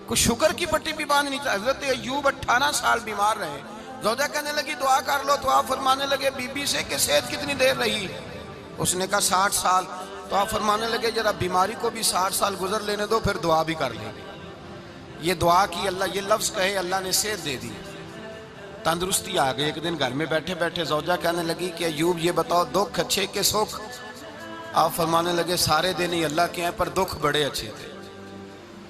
کوئی شکر کی پٹی بھی باندھنی چاہیے. حضرت ایوب 18 سال بیمار رہے. زوجہ کہنے لگی دعا کر لو تو آپ فرمانے لگے بی بی سے کہ صحت کتنی دیر رہی؟ اس نے کہا 60 سال. تو آپ فرمانے لگے ذرا بیماری کو بھی 60 سال گزر لینے دو پھر دعا بھی کر لیں گے. یہ دعا کی اللہ یہ لفظ کہے اللہ نے صحت دے دی, تندرستی آ گئی. ایک دن گھر میں بیٹھے بیٹھے زوجہ کہنے لگی کہ ایوب یہ بتاؤ دکھ اچھے کہ سکھ؟ آپ فرمانے لگے سارے دن ہی اللہ کے ہیں پر دکھ بڑے اچھے تھے.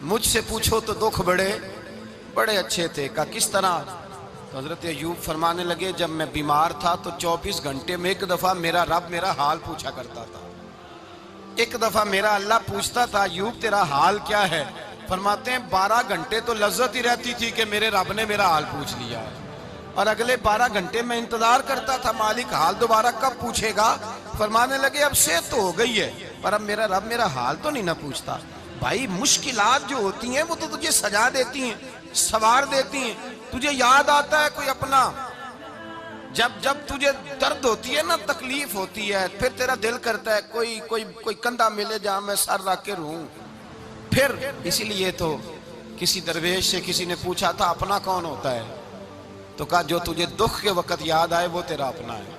مجھ سے پوچھو تو دکھ بڑے اچھے تھے. کہا کس طرح؟ تو حضرت ایوب فرمانے لگے جب میں بیمار تھا تو 24 گھنٹے میں ایک دفعہ میرا رب میرا حال پوچھا کرتا تھا. ایک دفعہ میرا اللہ پوچھتا تھا ایوب تیرا حال کیا ہے؟ فرماتے ہیں 12 گھنٹے تو لذت ہی رہتی تھی کہ میرے رب نے میرا حال پوچھ لیا ہے, اور اگلے 12 گھنٹے میں انتظار کرتا تھا مالک حال دوبارہ کب پوچھے گا. فرمانے لگے اب صحت تو ہو گئی ہے پر اب میرا رب میرا حال تو نہیں نہ پوچھتا. بھائی مشکلات جو ہوتی ہیں وہ تو تجھے سجا دیتی ہیں, سوار دیتی ہیں. تجھے یاد آتا ہے کوئی اپنا جب تجھے درد ہوتی ہے نا, تکلیف ہوتی ہے, پھر تیرا دل کرتا ہے کوئی کندھا ملے جہاں میں سر رکھ کے رہوں. پھر اسی لیے تو کسی درویش سے کسی نے پوچھا تھا اپنا کون ہوتا ہے؟ تو کہا جو تجھے دکھ کے وقت یاد آئے وہ تیرا اپنا ہے.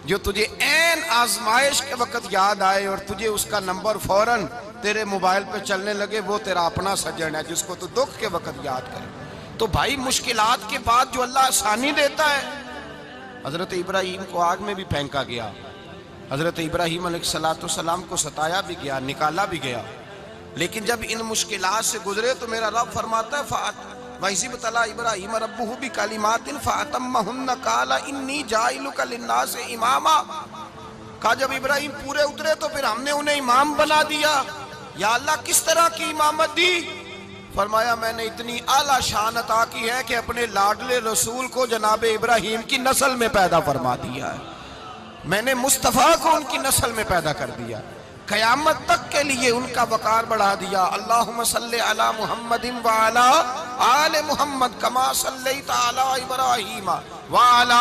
جو تجھے عین آزمائش کے وقت یاد آئے اور تجھے اس کا نمبر فوراً تیرے موبائل پہ چلنے لگے وہ تیرا اپنا سجن ہے جس کو تو دکھ کے وقت یاد کرے. تو بھائی مشکلات کے بعد جو اللہ آسانی دیتا ہے. حضرت ابراہیم کو آگ میں بھی پھینکا گیا, حضرت ابراہیم علیہ السلام کو ستایا بھی گیا, نکالا بھی گیا, لیکن جب ان مشکلات سے گزرے تو میرا رب فرماتا ہے وَإِذِ ابْتَلَىٰ إِبْرَاهِيمَ رَبُّهُ بِكَلِمَاتٍ فَأَتَمَّهُنَّ قَالَ إِنِّي جَاعِلُكَ لِلنَّاسِ إِمَامًا. کہا جب ابراہیم پورے اترے تو پھر ہم نے انہیں امام بنا دیا. یا اللہ کس طرح کی امامت دی؟ فرمایا میں نے اتنی اعلیٰ شان عطا کی ہے کہ اپنے لاڈلے رسول کو جناب ابراہیم کی نسل میں پیدا فرما دیا ہے. میں نے مصطفیٰ کو ان کی نسل میں پیدا کر دیا, قیامت تک کے لیے ان کا وقار بڑھا دیا. اللہم صلی علی محمد وعلی آل محمد کما صلیت علی ابراہیم وعلی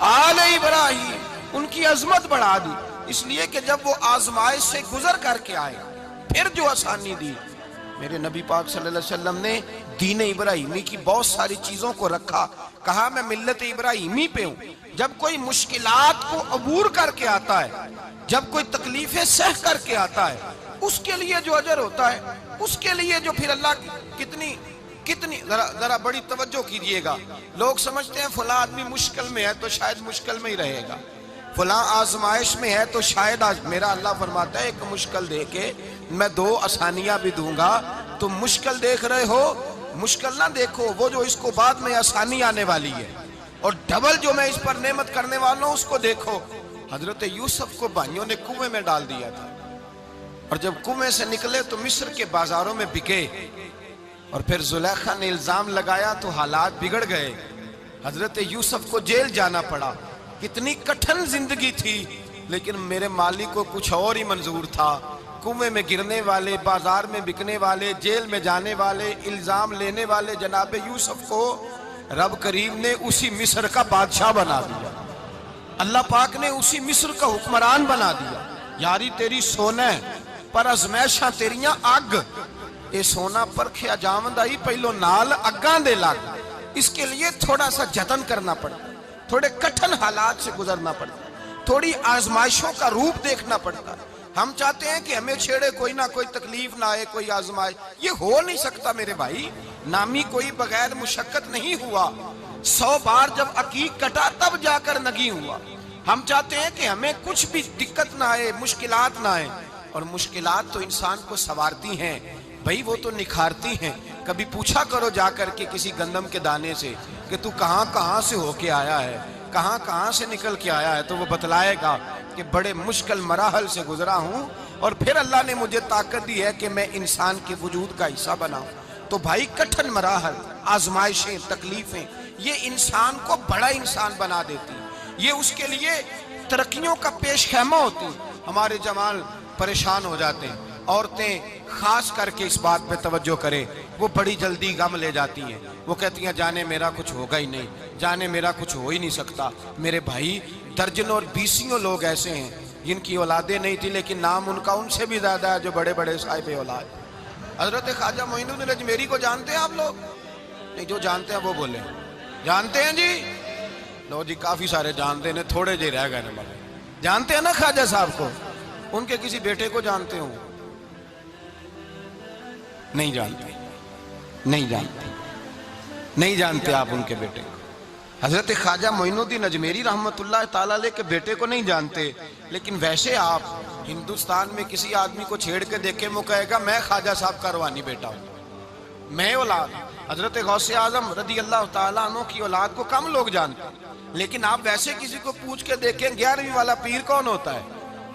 آل ابراہیم. ان کی عظمت بڑھا دی اس لیے کہ جب وہ آزمائش سے گزر کر کے آئے پھر جو آسانی دی. میرے نبی پاک صلی اللہ علیہ وسلم نے دین ابراہیمی کی بہت ساری چیزوں کو رکھا, کہا میں ملت ابراہیمی پہ ہوں. جب کوئی مشکلات کو عبور کر کے آتا ہے, جب کوئی تکلیفیں سہ کر کے آتا ہے, اس کے لیے جو اجر ہوتا ہے, اس کے لیے جو پھر اللہ کتنی ذرا بڑی توجہ کیجئے گا. لوگ سمجھتے ہیں فلاں آدمی مشکل میں ہے تو شاید مشکل میں ہی رہے گا, فلاں آزمائش میں ہے تو شاید میرا اللہ فرماتا ہے ایک مشکل دے کے میں 2 آسانیاں بھی دوں گا. تم مشکل دیکھ رہے ہو, مشکل نہ دیکھو, وہ جو اس کو بعد میں آسانی آنے والی ہے, اور ڈبل جو میں اس پر نعمت کرنے والا ہوں اس کو دیکھو. حضرت یوسف کو بھائیوں نے کنویں میں ڈال دیا تھا, اور جب کنویں سے نکلے تو مصر کے بازاروں میں بکے, اور پھر زلیخا نے الزام لگایا تو حالات بگڑ گئے. حضرت یوسف کو جیل جانا پڑا. کتنی کٹھن زندگی تھی, لیکن میرے مالک کو کچھ اور ہی منظور تھا. کنویں میں گرنے والے, بازار میں بکنے والے, جیل میں جانے والے, الزام لینے والے جناب یوسف کو رب کریم نے اسی مصر کا بادشاہ بنا دیا. اللہ پاک نے اسی مصر کا حکمران بنا دیا. یاری تیری سونا ہے پر ازمیشاں تیریاں اگ, اے سونا پرکھیا جاوند آئی پہلو نال اگاں دے لگ. اس کے لیے تھوڑا سا جتن کرنا پڑتا, تھوڑے کٹھن حالات سے گزرنا پڑتا, تھوڑی آزمائشوں کا روپ دیکھنا پڑتا. ہم چاہتے ہیں کہ ہمیں چھیڑے کوئی نہ کوئی تکلیف نہ آئے, کوئی آزمائش. یہ ہو نہیں سکتا میرے بھائی. نامی کوئی بغیر مشقت نہیں ہوا. 100 بار جب عقیق کٹا تب جا کر نگی ہوا. ہم چاہتے ہیں کہ ہمیں کچھ بھی دقت نہ آئے, مشکلات نہ آئے, اور مشکلات تو انسان کو سنوارتی ہیں بھائی, وہ تو نکھارتی ہیں. کبھی پوچھا کرو جا کر کے کسی گندم کے دانے سے کہ تو کہاں سے ہو کے آیا ہے, کہاں سے نکل کے آیا ہے, تو وہ بتلائے گا کہ بڑے مشکل مراحل سے گزرا ہوں, اور پھر اللہ نے مجھے طاقت دی ہے کہ میں انسان کے وجود کا حصہ بناؤں. تو بھائی کٹھن مراحل, آزمائشیں, تکلیفیں یہ انسان کو بڑا انسان بنا دیتی, یہ اس کے لیے ترقیوں کا پیش خیمہ ہوتی. ہمارے جوان پریشان ہو جاتے ہیں, عورتیں خاص کر کے اس بات پہ توجہ کریں, وہ بڑی جلدی غم لے جاتی ہیں. وہ کہتی ہیں جانے میرا کچھ ہوگا ہی نہیں, جانے میرا کچھ ہو ہی نہیں سکتا. میرے بھائی درجنوں اور بیسیوں لوگ ایسے ہیں جن کی اولادیں نہیں تھی لیکن نام ان کا ان سے بھی زیادہ ہے جو بڑے بڑے صاحب اولاد. حضرت خواجہ معین الدین اجمیری کو جانتے ہیں آپ لوگ؟ نہیں، جو جانتے ہیں وہ بولیں جانتے ہیں جی؟ لو جی، کافی سارے جانتے ہیں، تھوڑے جی رہ گئے مگر جانتے ہیں نا خواجہ صاحب کو؟ ان کے کسی بیٹے کو جانتے ہوں؟ نہیں جانتے، نہیں جانتے، نہیں جانتے آپ ان کے بیٹے کو۔ حضرت خواجہ معین الدین اجمیری رحمت اللہ تعالیٰ علیہ کے بیٹے کو نہیں جانتے، لیکن ویسے آپ ہندوستان میں کسی آدمی کو چھیڑ کے دیکھیں، وہ کہے گا میں خواجہ صاحب کا روحانی بیٹا ہوں، میں اولاد۔ حضرت غوث اعظم رضی اللہ تعالیٰ عنہ کی اولاد کو کم لوگ جانتے ہیں، لیکن آپ ویسے کسی کو پوچھ کے دیکھیں 11ویں والا پیر کون ہوتا ہے،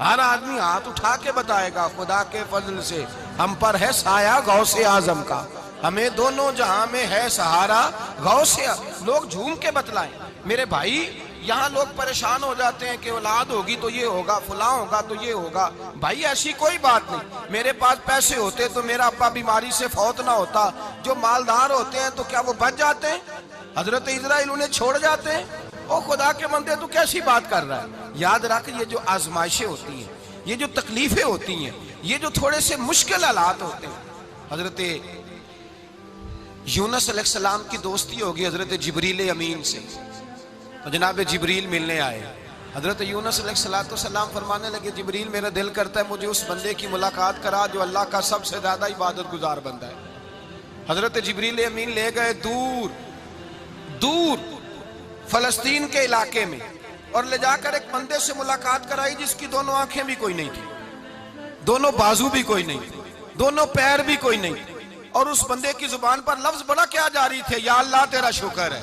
ہر آدمی ہاتھ اٹھا کے بتائے گا خدا کے فضل سے ہم پر ہے سایہ غوث اعظم کا، ہمیں دونوں جہاں میں ہے سہارا غوث اعظم۔ لوگ جھوم کے بتلائیں میرے بھائی، یہاں لوگ پریشان ہو جاتے ہیں کہ اولاد ہوگی تو یہ ہوگا، فلاں ہوگا تو یہ ہوگا۔ بھائی ایسی کوئی بات نہیں، میرے پاس پیسے ہوتے تو میرا ابا بیماری سے فوت نہ ہوتا۔ جو مالدار ہوتے ہیں تو کیا وہ بچ جاتے ہیں؟ حضرت اسرائیل انہیں چھوڑ جاتے ہیں؟ او خدا کے بندے، تو کیسی بات کر رہا ہے؟ یاد رکھ، یہ جو آزمائشیں ہوتی ہیں، یہ جو تکلیفیں ہوتی ہیں، یہ جو تھوڑے سے مشکل حالات ہوتے ہیں۔ حضرت یونس علیہ السلام کی دوستی ہوگی حضرت جبریل امین سے، تو جناب جبریل ملنے آئے۔ حضرت یونس علیہ السلام فرمانے لگے جبریل میرا دل کرتا ہے مجھے اس بندے کی ملاقات کرا جو اللہ کا سب سے زیادہ عبادت گزار بندہ ہے۔ حضرت جبریل امین لے گئے دور دور فلسطین کے علاقے میں، اور لے جا کر ایک بندے سے ملاقات کرائی جس کی دونوں آنکھیں بھی کوئی نہیں تھی، دونوں بازو بھی کوئی نہیں تھی، دونوں پیر بھی کوئی نہیں تھی، اور اس بندے کی زبان پر لفظ بڑا کیا جاری تھے، یا اللہ تیرا شکر ہے،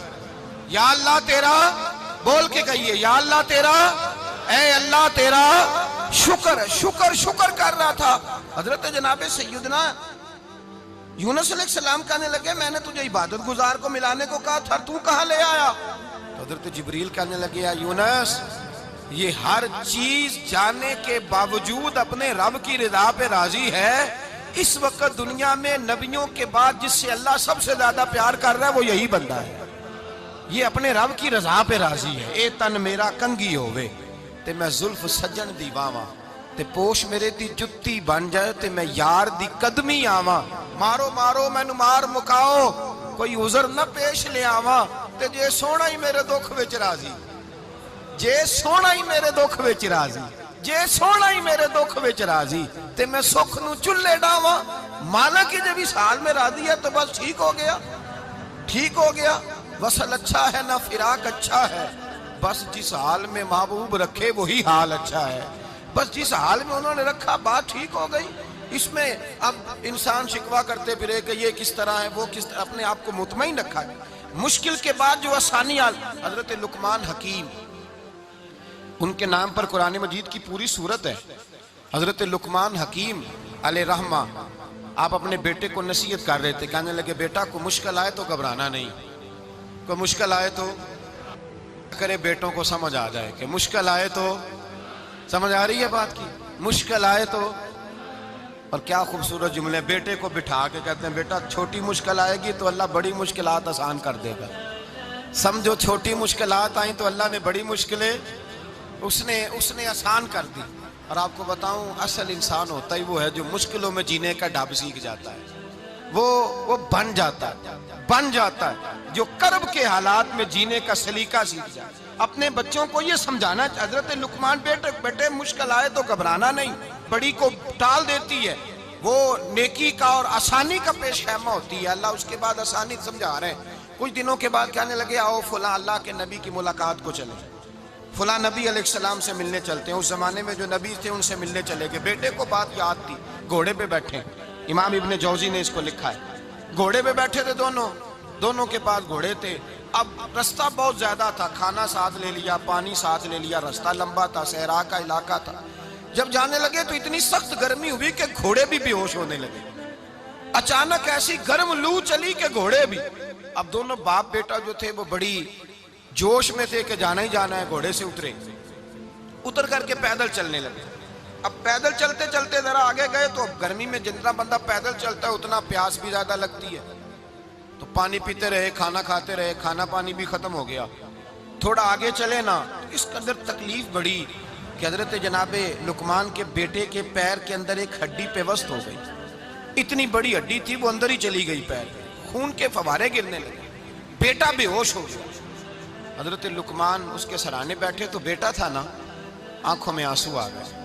یا اللہ تیرا، بول کے کہیے یا اللہ تیرا، اے اللہ تیرا شکر ہے۔ شکر شکر کر رہا تھا۔ حضرت جناب سیدنا یونس علیہ السلام کہنے لگے میں نے تجھے عبادت گزار کو ملانے کو کہا تھا، تو کہاں لے آیا؟ حضرت جبریل کہنے لگے یا یونس، یہ ہر چیز جانے کے باوجود اپنے رب کی رضا پہ راضی ہے۔ اس وقت دنیا میں نبیوں کے بعد جس سے اللہ سب سے زیادہ پیار کر رہا ہے وہ یہی بندہ ہے، یہ اپنے رب کی رضا پہ راضی ہے۔ اے تن میرا کنگی ہووے تے میں زلف سجن دی واواں، تے پوش میرے دی جتی بن جائے تے میں یار دی قدمی آواں، مارو مارو مینو مار مکاؤ کوئی عذر نہ پیش لے آواں، تے جے سونا ہی میرے دکھ وچ راضی، جے سونا ہی میرے دکھ وچ راضی، جے سونا ہی میرے دکھ وچ راضی، تے میں سکھ نو چلے ڈاواں۔ مالک کی جب اس حال میں راضی ہے تو بس ٹھیک ہو گیا، ٹھیک ہو گیا۔ وصل اچھا ہے نہ فراق اچھا ہے، بس جس حال میں محبوب رکھے وہی حال اچھا ہے، بس جس حال میں انہوں نے رکھا بات ٹھیک ہو گئی۔ اس میں اب انسان شکوہ کرتے پھرے کہ یہ کس طرح ہے وہ کس طرح، اپنے آپ کو مطمئن رکھا ہے۔ مشکل کے بعد جو آسانی آل، حضرت لقمان حکیم، ان کے نام پر قرآن مجید کی پوری سورت ہے۔ حضرت لقمان حکیم علیہ رحمہ آپ اپنے بیٹے کو نصیحت کر رہے تھے، کہنے لگے بیٹا کو مشکل آئے تو گھبرانا نہیں، کوئی مشکل آئے تو کرے بیٹوں کو سمجھ آ جائے کہ مشکل آئے تو، سمجھ آ رہی ہے بات کی، مشکل آئے تو۔ اور کیا خوبصورت جملے، بیٹے کو بٹھا کے کہتے ہیں بیٹا چھوٹی مشکل آئے گی تو اللہ بڑی مشکلات آسان کر دے گا، سمجھو چھوٹی مشکلات آئیں تو اللہ نے بڑی مشکلیں اس نے آسان کر دی۔ اور آپ کو بتاؤں اصل انسان ہوتا ہی وہ ہے جو مشکلوں میں جینے کا ڈھب سیکھ جاتا ہے، وہ بن جاتا ہے جو کرب کے حالات میں جینے کا سلیقہ سیکھ جائے۔ اپنے بچوں کو یہ سمجھانا، حضرت لقمان بیٹے مشکل آئے تو گھبرانا نہیں، بڑی کو ٹال دیتی ہے، وہ نیکی کا اور آسانی کا پیش خیمہ ہوتی ہے، اللہ اس کے بعد آسانی سمجھا رہے ہیں۔ کچھ دنوں کے بعد کہنے لگے آؤ فلاں اللہ کے نبی کی ملاقات کو چلیں، فلاں نبی علیہ السلام سے ملنے چلتے ہیں۔ اس زمانے میں جو نبی تھے ان سے ملنے چلے گئے، بیٹے کو بات یاد تھی، گھوڑے پہ بیٹھے، امام ابن جوزی نے اس کو لکھا ہے، گھوڑے پہ بیٹھے تھے دونوں کے پاس گھوڑے تھے۔ اب رستہ بہت زیادہ تھا، کھانا ساتھ لے لیا، پانی ساتھ لے لیا، رستہ لمبا تھا، صحرا کا علاقہ تھا۔ جب جانے لگے تو اتنی سخت گرمی ہوئی کہ گھوڑے بھی بے ہوش ہونے لگے، اچانک ایسی گرم لو چلی کہ گھوڑے بھی۔ اب دونوں باپ بیٹا جو تھے وہ بڑی جوش میں تھے کہ جانا ہی جانا ہے، گھوڑے سے اتر کر کے پیدل چلنے لگے۔ اب پیدل چلتے چلتے ذرا آگے گئے تو اب گرمی میں جتنا بندہ پیدل چلتا ہے اتنا پیاس بھی زیادہ لگتی ہے، تو پانی پیتے رہے، کھانا کھاتے رہے، کھانا پانی بھی ختم ہو گیا۔ تھوڑا آگے چلے نا تو اس کے اندر تکلیف بڑی کہ حضرت جناب لقمان کے بیٹے کے پیر کے اندر ایک ہڈی پیوست ہو گئی، اتنی بڑی ہڈی تھی وہ اندر ہی چلی گئی پیر، خون کے فوارے گرنے لگے، بیٹا بے ہوش ہو گیا۔ حضرت لقمان اس کے سرانے بیٹھے تو بیٹا تھا نا، آنکھوں میں آنسو آ گئے۔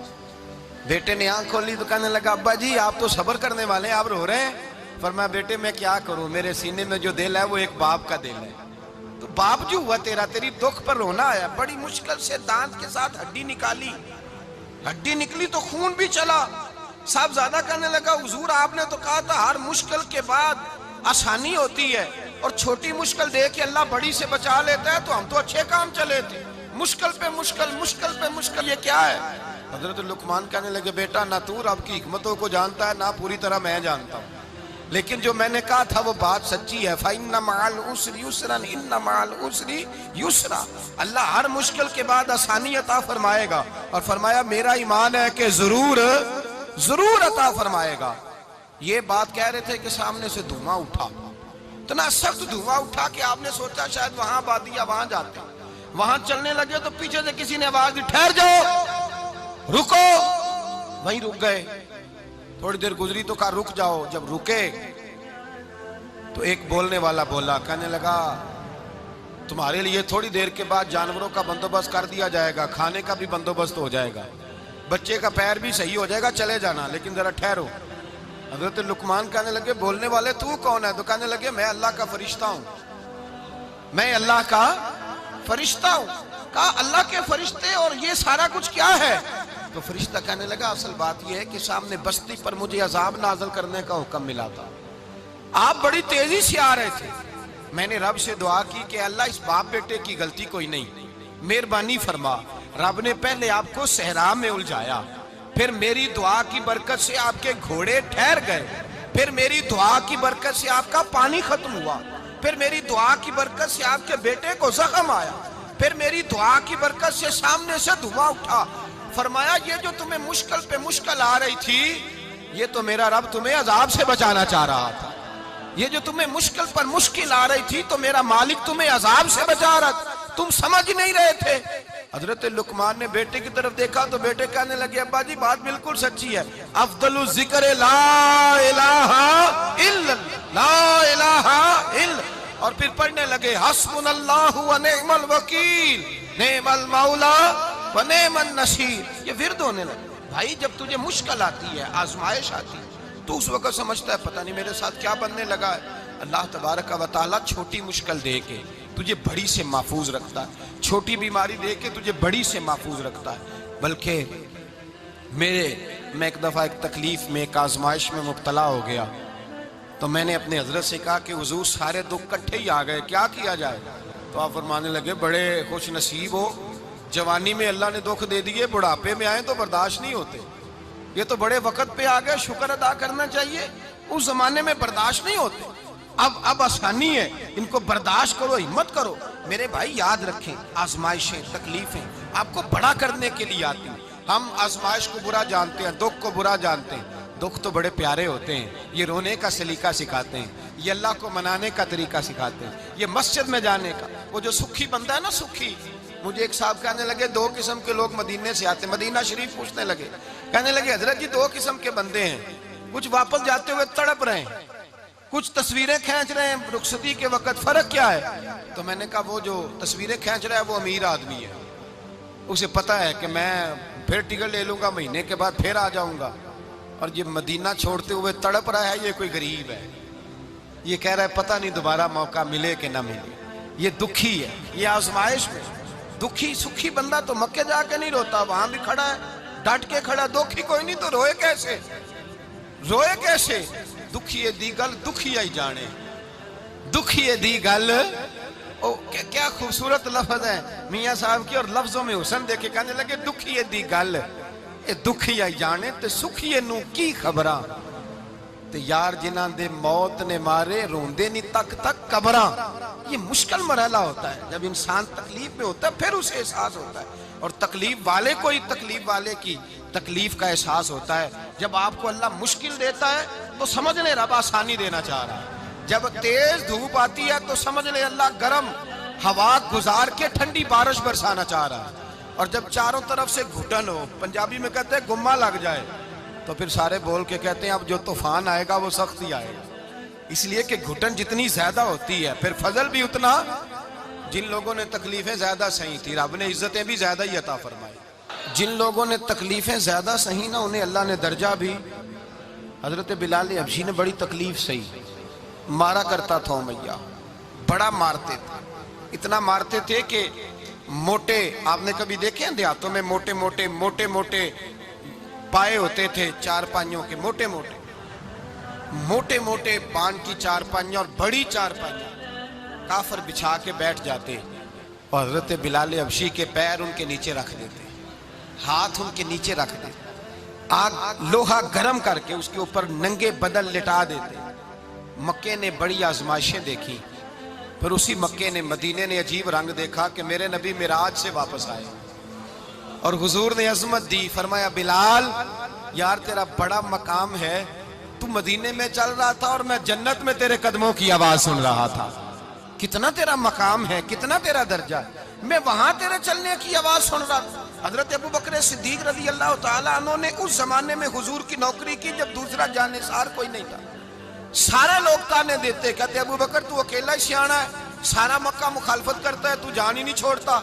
بیٹے نے آنکھ کھولی تو کہنے لگا ابا جی آپ تو صبر کرنے والے ہیں، آپ رو رہے ہیں۔ فرمایا بیٹے میں کیا کروں، میرے سینے میں جو دل ہے وہ ایک باپ کا دل ہے، تو باپ جو ہوا تیرا، تیری دکھ پر رونا آیا۔ بڑی مشکل سے دانت کے ساتھ ہڈی نکالی، ہڈی نکلی تو خون بھی چلا۔ صاحب زیادہ کہنے لگا حضور آپ نے تو کہا تھا ہر مشکل کے بعد آسانی ہوتی ہے، اور چھوٹی مشکل دے کے اللہ بڑی سے بچا لیتا ہے، تو ہم تو اچھے کام چلے تھے، مشکل پہ مشکل، مشکل پہ مشکل، یہ کیا ہے؟ حضرت لقمان کہنے لگے بیٹا نہ تو رب کی حکمتوں کو جانتا ہے، نہ پوری طرح میں جانتا ہوں، لیکن جو میں نے کہا تھا وہ بات سچی ہے۔ فَإِنَّ مَعَ الْعُسْرِ يُسْرًا إِنَّ مَعَ الْعُسْرِ يُسْرًا، اللہ ہر مشکل کے بعد آسانی عطا فرمائے گا، اور فرمایا میرا ایمان ہے کہ ضرور ضرور عطا فرمائے گا۔ یہ بات کہہ رہے تھے کہ سامنے سے دھواں اٹھا، اتنا سخت دھواں اٹھا کہ آپ نے سوچا شاید وہاں بادیا وہاں جاتے ہیں۔ وہاں چلنے لگے تو پیچھے سے کسی نے آواز دی ٹھہر جاؤ، رکو، وہیں رک گئے۔ تھوڑی دیر گزری تو کہا رک جاؤ، جب رکے تو ایک بولنے والا بولا، کہنے لگا تمہارے لیے تھوڑی دیر کے بعد جانوروں کا بندوبست کر دیا جائے گا، کھانے کا بھی بندوبست ہو جائے گا، بچے کا پیر بھی صحیح ہو جائے گا، چلے جانا، لیکن ذرا ٹھہرو۔ حضرت لقمان کہنے لگے بولنے والے تو کون ہے؟ تو کہنے لگے میں اللہ کا فرشتہ ہوں، میں اللہ کا فرشتہ ہوں۔ کہا اللہ کے فرشتے اور یہ سارا کچھ کیا ہے؟ تو فرشتہ کہنے لگا اصل بات یہ ہے کہ سامنے بستی پر مجھے عذاب نازل کرنے کا حکم ملا تھا، آپ بڑی تیزی سے آ رہے تھے، میں نے رب سے دعا کی کہ اللہ اس باپ بیٹے کی غلطی کوئی نہیں، مہربانی فرما۔ رب نے پہلے آپ کو صحرا میں الجھایا، پھر میری دعا کی برکت سے آپ کے گھوڑے ٹھہر گئے، پھر میری دعا کی برکت سے آپ کا پانی ختم ہوا، پھر میری دعا کی برکت سے آپ کے بیٹے کو زخم آیا، پھر میری دعا کی برکت سے سامنے سے دھواں اٹھا۔ فرمایا یہ جو تمہیں مشکل پہ مشکل آ رہی تھی، یہ تو میرا رب تمہیں عذاب سے بچانا چاہ رہا تھا، یہ جو تمہیں مشکل پر مشکل آ رہی تھی تو میرا مالک تمہیں عذاب سے بچا رہا تھا، تم سمجھ نہیں رہے تھے۔ حضرت لقمان نے بیٹے کی طرف دیکھا تو بیٹے کہنے لگے ابا جی بات بالکل سچی ہے، افضل الذکر لا الہ الا لا الہ الا، اور پھر پڑھنے لگے حسبنا اللہ و نعم الوکیل نعم المولا و نعم النصیر۔ یہ ورد ہونے لگے۔ بھائی جب تجھے مشکل آتی ہے، آزمائش آتی ہے، تو اس وقت سمجھتا ہے پتہ نہیں میرے ساتھ کیا بننے لگا ہے۔ اللہ تبارک و تعالیٰ چھوٹی مشکل دے کے تجھے بڑی سے محفوظ رکھتا ہے، چھوٹی بیماری دے کے تجھے بڑی سے محفوظ رکھتا ہے۔ بلکہ میں ایک دفعہ ایک تکلیف میں، ایک آزمائش میں مبتلا ہو گیا، تو میں نے اپنے حضرت سے کہا کہ حضور سارے دکھ کٹھے ہی آ گئے، کیا کیا جائے؟ تو آپ فرمانے لگے بڑے خوش نصیب ہو، جوانی میں اللہ نے دکھ دے دیے، بڑھاپے میں آئے تو برداشت نہیں ہوتے، یہ تو بڑے وقت پہ آ گئے، شکر ادا کرنا چاہیے، اس زمانے میں برداشت نہیں ہوتے، اب آسانی ہے، ان کو برداشت کرو، ہمت کرو۔ میرے بھائی یاد رکھیں آزمائشیں، تکلیفیں آپ کو بڑا کرنے کے لیے آتی ہیں۔ ہم آزمائش کو برا جانتے ہیں، دکھ کو برا جانتے ہیں، دکھ تو بڑے پیارے ہوتے ہیں، یہ رونے کا سلیقہ سکھاتے ہیں، یہ اللہ کو منانے کا طریقہ سکھاتے ہیں، یہ مسجد میں جانے کا۔ وہ جو سکھی بندہ ہے نا، سکھی، مجھے ایک صاحب کہنے لگے دو قسم کے لوگ مدینے سے آتے، مدینہ شریف پوچھنے لگے، کہنے لگے حضرت جی دو قسم کے بندے ہیں، کچھ واپس جاتے ہوئے تڑپ رہے ہیں، کچھ تصویریں کھینچ رہے ہیں رخصتی کے وقت، فرق کیا ہے؟ تو میں نے کہا وہ جو تصویریں کھینچ رہا ہے وہ امیر آدمی ہے، اسے پتہ ہے کہ میں پھر ٹکٹ لے لوں گا، مہینے کے بعد پھر آ جاؤں گا، اور یہ مدینہ چھوڑتے ہوئے تڑپ رہا ہے، یہ کوئی غریب ہے، یہ کہہ رہا ہے پتہ نہیں دوبارہ موقع ملے کہ نہ ملے، یہ دکھی ہے، یہ آزمائش میں دکھی۔ سکھی بندہ تو مکے جا کے نہیں روتا، وہاں بھی کھڑا ہے، ڈٹ کے کھڑا، دکھی کوئی نہیں تو روئے کیسے؟ روئے کیسے؟ دکھیے دی گل دکھیا ہی جانے، دکھیے دی گل، کیا خوبصورت لفظ ہے میاں صاحب کی، اور لفظوں میں حسن دیکھے، کہنے لگے دکھیے دی گل اے دکھیا ہی جانے، تے سکھیے نو کی خبراں، تے یار جنہاں دے موت نے مارے روندے نہیں تک تک قبراں۔ یہ مشکل مرحلہ ہوتا ہے، جب انسان تکلیف میں ہوتا ہے پھر اسے احساس ہوتا ہے، اور تکلیف والے کو ہی تکلیف والے کی تکلیف کا احساس ہوتا ہے۔ جب آپ کو اللہ مشکل دیتا ہے تو سمجھ لیں رب آسانی دینا چاہ رہا ہے، جب تیز دھوپ آتی ہے تو سمجھ لیں اللہ گرم ہوا گزار کے ٹھنڈی بارش برسانا چاہ رہا ہے، اور جب چاروں طرف سے گھٹن ہو، پنجابی میں کہتے ہیں گما لگ جائے، تو پھر سارے بول کے کہتے ہیں اب جو طوفان آئے گا وہ سخت ہی آئے گا، اس لیے کہ گھٹن جتنی زیادہ ہوتی ہے پھر فضل بھی اتنا. جن لوگوں نے تکلیفیں زیادہ سہی تھی رب نے عزتیں بھی زیادہ ہی عطا فرمائی. جن لوگوں نے تکلیفیں زیادہ سہی نا انہیں اللہ نے درجہ بھی. حضرت بلال حبشی نے بڑی تکلیف سہی، مارا کرتا تھا امیہ، بڑا مارتے تھے، اتنا مارتے تھے کہ موٹے، آپ نے کبھی دیکھے ہیں دیہاتوں میں موٹے موٹے پائے ہوتے تھے چار پائیوں کے، موٹے موٹے پان کی چار پائیاں اور بڑی چار پائیاں کافر بچھا کے بیٹھ جاتے اور حضرت بلال حبشی کے پیر ان کے نیچے رکھ دیتے، ہاتھ ان کے نیچے رکھ دیتے، آگ لوہا گرم کر کے اس کے اوپر ننگے بدن لٹا دیتے. مکے نے بڑی آزمائشیں دیکھی، پھر اسی مکے نے مدینے نے عجیب رنگ دیکھا کہ میرے نبی معراج سے واپس آئے اور حضور نے عظمت دی. فرمایا بلال یار تیرا بڑا مقام ہے، تو مدینے میں چل رہا تھا اور میں جنت میں تیرے قدموں کی آواز سن رہا تھا. کتنا تیرا مقام ہے، کتنا تیرا درجہ ہے، میں وہاں تیرے چلنے کی آواز سن رہا تھا. حضرت ابو بکر صدیق رضی اللہ تعالیٰ عنہ نے اس زمانے میں حضور کی نوکری کی جب دوسرا جانثار کوئی نہیں تھا. سارے لوگ تانے دیتے، کہتے ابو بکر تو اکیلا ہی سیاںا ہے، سارا مکہ مخالفت کرتا ہے، تو جان ہی نہیں چھوڑتا،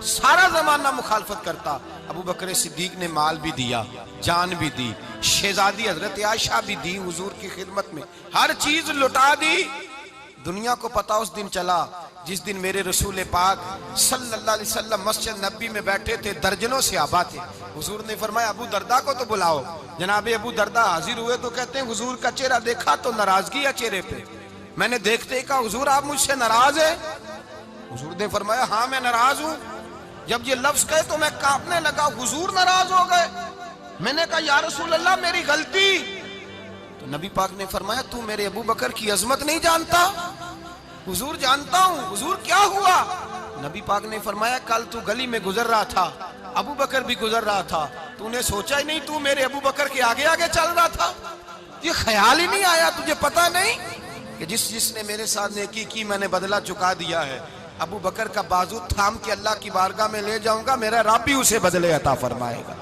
سارا زمانہ مخالفت کرتا. ابو بکر صدیق نے مال بھی دیا، جان بھی دی، شہزادی حضرت عائشہ بھی دی حضور کی خدمت میں، ہر چیز لٹا دی. دنیا کو پتا اس دن چلا جس دن میرے رسول پاک صلی اللہ علیہ وسلم مسجد نبی میں بیٹھے تھے، درجنوں صحابہ تھے. حضور نے فرمایا ابو دردہ کو تو بلاؤ. جناب ابو دردہ حاضر ہوئے تو کہتے ہیں حضور کا چہرہ دیکھا تو ناراضگی ہے چہرے پہ. میں نے دیکھتے ہی کہا حضور آپ مجھ سے ناراض ہیں؟ حضور نے فرمایا ہاں میں ناراض ہوں. جب یہ لفظ کہے تو میں کانپنے لگا، حضور ناراض ہو گئے. میں نے کہا یا رسول اللہ میری غلطی. تو نبی پاک نے فرمایا تو میرے ابو بکر کی عظمت نہیں جانتا؟ حضور جانتا ہوں. حضور کیا ہوا؟ نبی پاک نے فرمایا کل تو گلی میں گزر رہا تھا، ابو بکر بھی گزر رہا تھا، تو نے سوچا ہی نہیں تو میرے ابو بکر کے آگے آگے چل رہا تھا؟ یہ خیال ہی نہیں آیا، تجھے پتا نہیں کہ جس نے میرے ساتھ نیکی کی میں نے بدلہ چکا دیا ہے. ابو بکر کا بازو تھام کے اللہ کی بارگاہ میں لے جاؤں گا، میرا رب بھی اسے بدلے عطا فرمائے گا.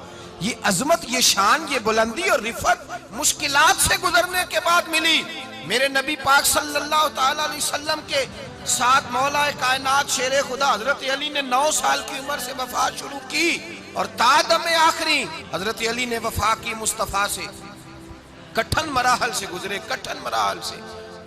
یہ عظمت، یہ شان، یہ بلندی اور رفعت مشکلات سے گزرنے کے بعد ملی. میرے نبی پاک صلی اللہ تعالیٰ علیہ وسلم کے ساتھ مولا کائنات شیر خدا حضرت علی نے 9 سال کی عمر سے وفات شروع کی اور تا دم آخری حضرت علی نے وفا کی مصطفیٰ سے. کٹھن مراحل سے گزرے، کٹھن مراحل سے.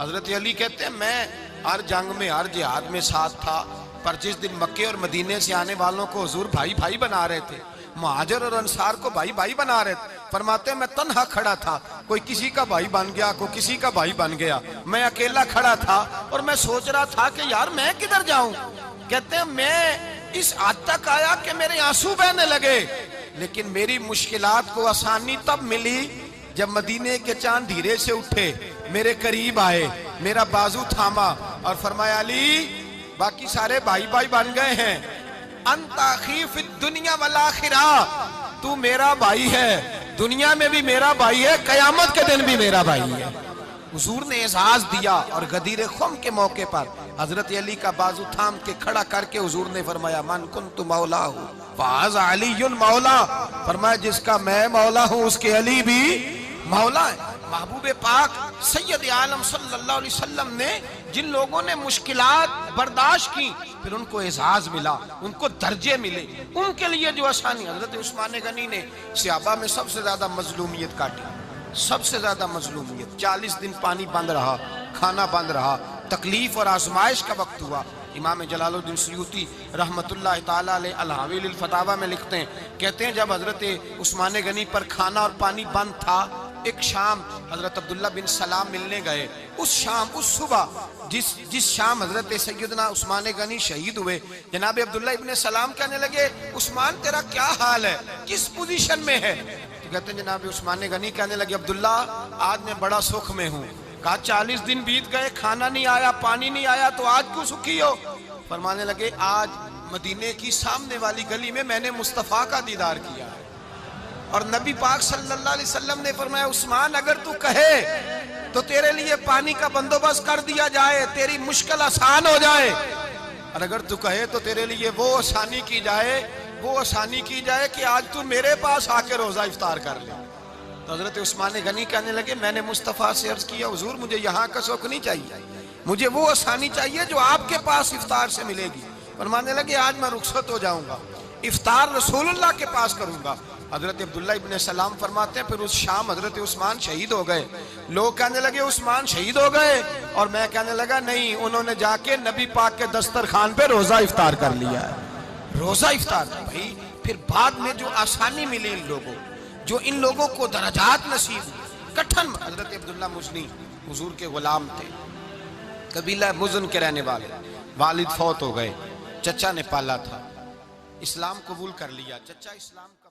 حضرت علی کہتے ہیں میں ہر جنگ میں، ہر جہاد میں ساتھ تھا، پر جس دن مکے اور مدینے سے آنے والوں کو حضور بھائی بھائی بنا رہے تھے، مہاجر اور انصار کو بھائی بھائی بنا رہے تھے. فرماتے ہیں میں تنہا کھڑا تھا، کوئی کسی کا بھائی بن گیا، کوئی کسی کا بھائی بن گیا، میں اکیلا کھڑا تھا اور میں سوچ رہا تھا کہ یار میں کدھر جاؤں. کہتے ہیں میں اس حد تک آیا کہ میرے آنسو بہنے لگے، لیکن میری مشکلات کو آسانی تب ملی جب مدینے کے چاند دھیرے سے اٹھے، میرے قریب آئے، میرا بازو تھاما اور فرمایا علی باقی سارے بھائی بھائی بن گئے ہیں، انت اخی فی الدنیا والآخرہ، تو میرا بھائی ہے، دنیا میں بھی میرا بھائی ہے، قیامت کے دن بھی میرا بھائی ہے. حضور نے اعزاز دیا اور غدیر خم کے موقع پر حضرت علی کا بازو تھام کے کھڑا کر کے حضور نے فرمایا من کنت مولا ہوں فہذا علی مولا. فرمایا جس کا میں مولا ہوں اس کے علی بھی مولا ہے. محبوب پاک سید عالم صلی اللہ علیہ وسلم نے جن لوگوں نے مشکلات برداشت کی پھر ان کو اعزاز ملا، ان کو درجے ملے، ان کے لیے جو آسانی. حضرت عثمان غنی نے صحابہ میں سب سے زیادہ مظلومیت کاٹی، سب سے زیادہ مظلومیت. 40 دن پانی بند رہا، کھانا بند رہا، تکلیف اور آزمائش کا وقت ہوا. امام جلال الدین سیوطی رحمت اللہ تعالیٰ علیہ الحاوی للفتاوی میں لکھتے ہیں، کہتے ہیں جب حضرت عثمان غنی پر کھانا اور پانی بند تھا، ایک شام حضرت عبداللہ بن سلام ملنے گئے. اس شام، اس صبح جس شام حضرت سیدنا عثمان غنی شہید ہوئے، جناب عبداللہ ابن سلام کہنے لگے عثمان تیرا کیا حال ہے، کس پوزیشن میں ہے؟ تو کہتے ہیں جناب عثمان غنی کہنے لگے عبداللہ آج میں بڑا سکھ میں ہوں. کہا 40 دن بیت گئے، کھانا نہیں آیا، پانی نہیں آیا، تو آج کیوں سکھی ہو؟ فرمانے لگے آج مدینے کی سامنے والی گلی میں میں نے مصطفیٰ کا دیدار کیا ہے اور نبی پاک صلی اللہ علیہ وسلم نے فرمایا عثمان اگر تو کہے تو تیرے لیے پانی کا بندوبست کر دیا جائے، تیری مشکل آسان ہو جائے، اور اگر تو کہے تو تیرے لیے وہ آسانی کی جائے کہ آج تو میرے پاس آ کے روزہ افطار کر لے. تو حضرت عثمان غنی کہنے لگے میں نے مصطفیٰ سے عرض کیا حضور مجھے یہاں کا سوق نہیں چاہیے، مجھے وہ آسانی چاہیے جو آپ کے پاس افطار سے ملے گی۔ فرمانے لگے آج میں رخصت ہو جاؤں گا، افطار رسول اللہ کے پاس کروں گا۔ حضرت عبداللہ ابن سلام فرماتے ہیں پھر اس شام حضرت عثمان شہید ہو گئے۔ لوگ کہنے لگے عثمان شہید ہو گئے، اور میں کہنے لگا نہیں، انہوں نے جا کے نبی پاک کے دسترخوان پہ روزہ افطار کر لیا ہے۔ روزہ افطار بھائی، پھر بعد میں جو آسانی ملی ان لوگوں، جو ان لوگوں کو درجات نصیب ہوئے۔ کٹھن حضرت عبداللہ مزنی حضور کے غلام تھے، قبیلہ مزن کے رہنے والے، والد فوت ہو گئے، چچا نے پالا تھا، اسلام قبول کر لیا، چچا اسلام کا